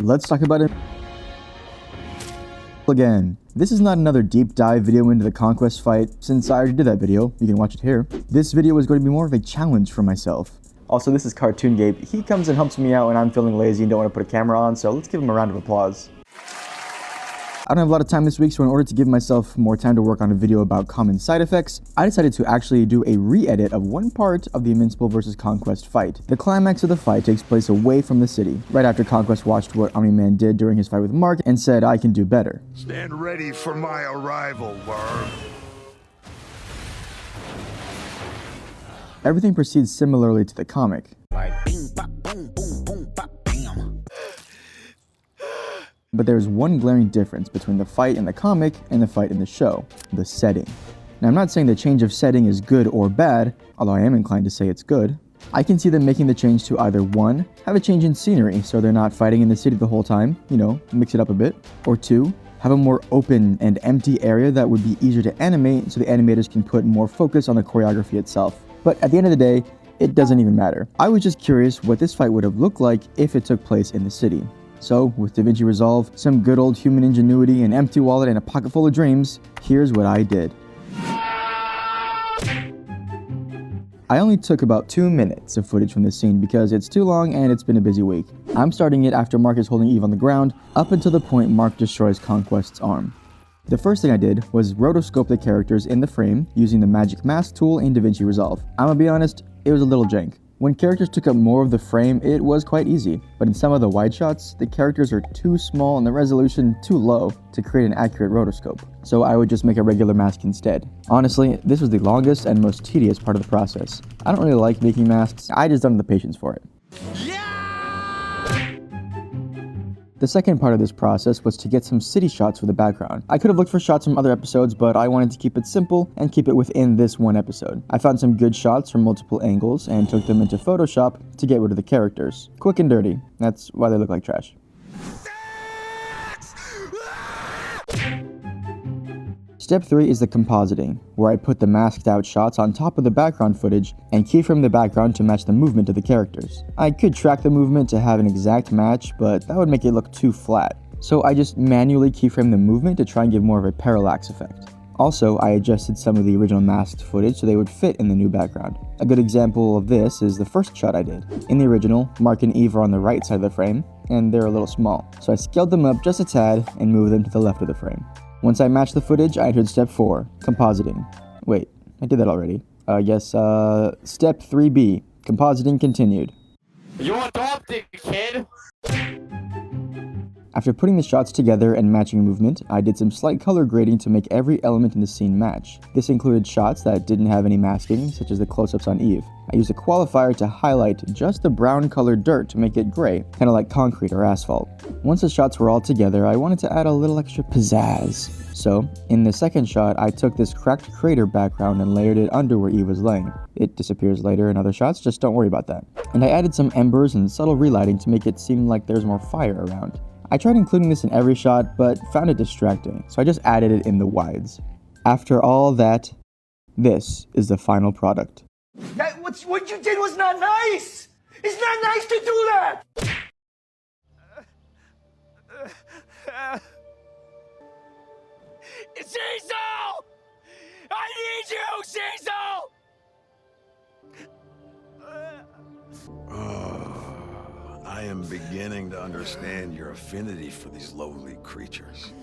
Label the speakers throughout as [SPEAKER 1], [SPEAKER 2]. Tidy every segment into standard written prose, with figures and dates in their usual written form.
[SPEAKER 1] let's talk about it again. This is not another deep dive video into the Conquest fight, since I already did that video. You can watch it here. This video is going to be more of a challenge for myself. Also, this is Cartoon Gabe. He comes and helps me out when I'm feeling lazy and don't want to put a camera on, so let's give him a round of applause. I don't have a lot of time this week, so in order to give myself more time to work on a video about common side effects, I decided to actually do a re-edit of one part of the Invincible vs. Conquest fight. The climax of the fight takes place away from the city, right after Conquest watched what Omni-Man did during his fight with Mark and said, "I can do better."
[SPEAKER 2] Stand ready for my arrival, worm.
[SPEAKER 1] Everything proceeds similarly to the comic. But there's one glaring difference between the fight in the comic and the fight in the show: the setting. Now, I'm not saying the change of setting is good or bad, although I am inclined to say it's good. I can see them making the change to either 1, have a change in scenery so they're not fighting in the city the whole time, mix it up a bit, or 2, have a more open and empty area that would be easier to animate so the animators can put more focus on the choreography itself. But at the end of the day, it doesn't even matter. I was just curious what this fight would have looked like if it took place in the city. So, with DaVinci Resolve, some good old human ingenuity, an empty wallet, and a pocket full of dreams, here's what I did. I only took about 2 minutes of footage from this scene because it's too long and it's been a busy week. I'm starting it after Mark is holding Eve on the ground, up until the point Mark destroys Conquest's arm. The first thing I did was rotoscope the characters in the frame using the Magic Mask tool in DaVinci Resolve. I'm gonna be honest, it was a little jank. When characters took up more of the frame, it was quite easy, but in some of the wide shots, the characters are too small and the resolution too low to create an accurate rotoscope, so I would just make a regular mask instead. Honestly, this was the longest and most tedious part of the process. I don't really like making masks, I just don't have the patience for it. The second part of this process was to get some city shots for the background. I could have looked for shots from other episodes, but I wanted to keep it simple and keep it within this one episode. I found some good shots from multiple angles and took them into Photoshop to get rid of the characters. Quick and dirty. That's why they look like trash. Step 3 is the compositing, where I put the masked out shots on top of the background footage and keyframe the background to match the movement of the characters. I could track the movement to have an exact match, but that would make it look too flat. So I just manually keyframe the movement to try and give more of a parallax effect. Also, I adjusted some of the original masked footage so they would fit in the new background. A good example of this is the first shot I did. In the original, Mark and Eve are on the right side of the frame, and they're a little small. So I scaled them up just a tad and moved them to the left of the frame. Once I matched the footage, I entered step 4, compositing. Wait, I did that already. Step 3B, compositing continued.
[SPEAKER 3] You adopted, kid!
[SPEAKER 1] After putting the shots together and matching movement, I did some slight color grading to make every element in the scene match. This included shots that didn't have any masking, such as the close-ups on Eve. I used a qualifier to highlight just the brown colored dirt to make it gray, kind of like concrete or asphalt. Once the shots were all together, I wanted to add a little extra pizzazz. So, in the second shot, I took this cracked crater background and layered it under where Eve was laying. It disappears later in other shots, just don't worry about that. And I added some embers and subtle relighting to make it seem like there's more fire around. I tried including this in every shot, but found it distracting, so I just added it in the wides. After all that, this is the final product.
[SPEAKER 4] What you did was not nice! It's not nice to do that! Cecil! I need you, Cecil!
[SPEAKER 2] I am beginning to understand your affinity for these lowly creatures.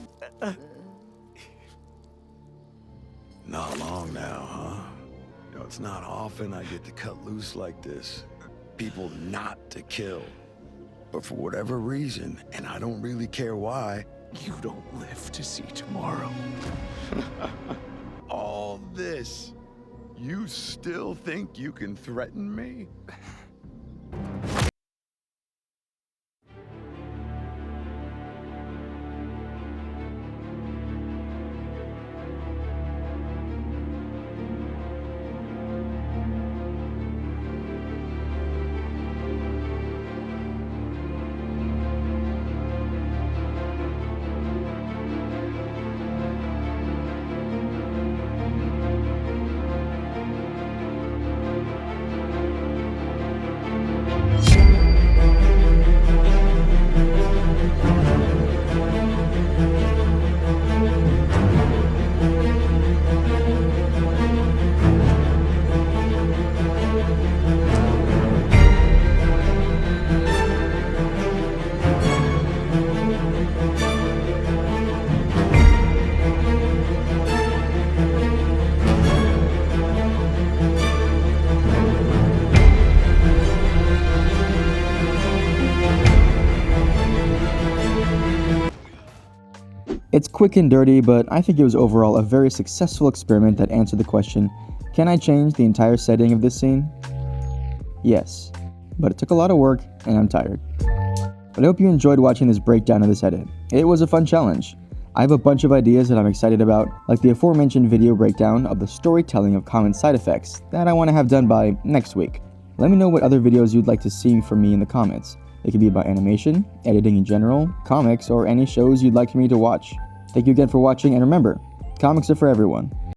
[SPEAKER 2] Not long now, huh? It's not often I get to cut loose like this. People not to kill. But for whatever reason, and I don't really care why,
[SPEAKER 4] You don't live to see tomorrow.
[SPEAKER 2] all this, you still think you can threaten me?
[SPEAKER 1] It's quick and dirty, but I think it was overall a very successful experiment that answered the question, can I change the entire setting of this scene? Yes, but it took a lot of work and I'm tired. But I hope you enjoyed watching this breakdown of this edit. It was a fun challenge. I have a bunch of ideas that I'm excited about, like the aforementioned video breakdown of the storytelling of common side effects that I want to have done by next week. Let me know what other videos you'd like to see from me in the comments. It could be about animation, editing in general, comics, or any shows you'd like me to watch. Thank you again for watching, and remember, comics are for everyone.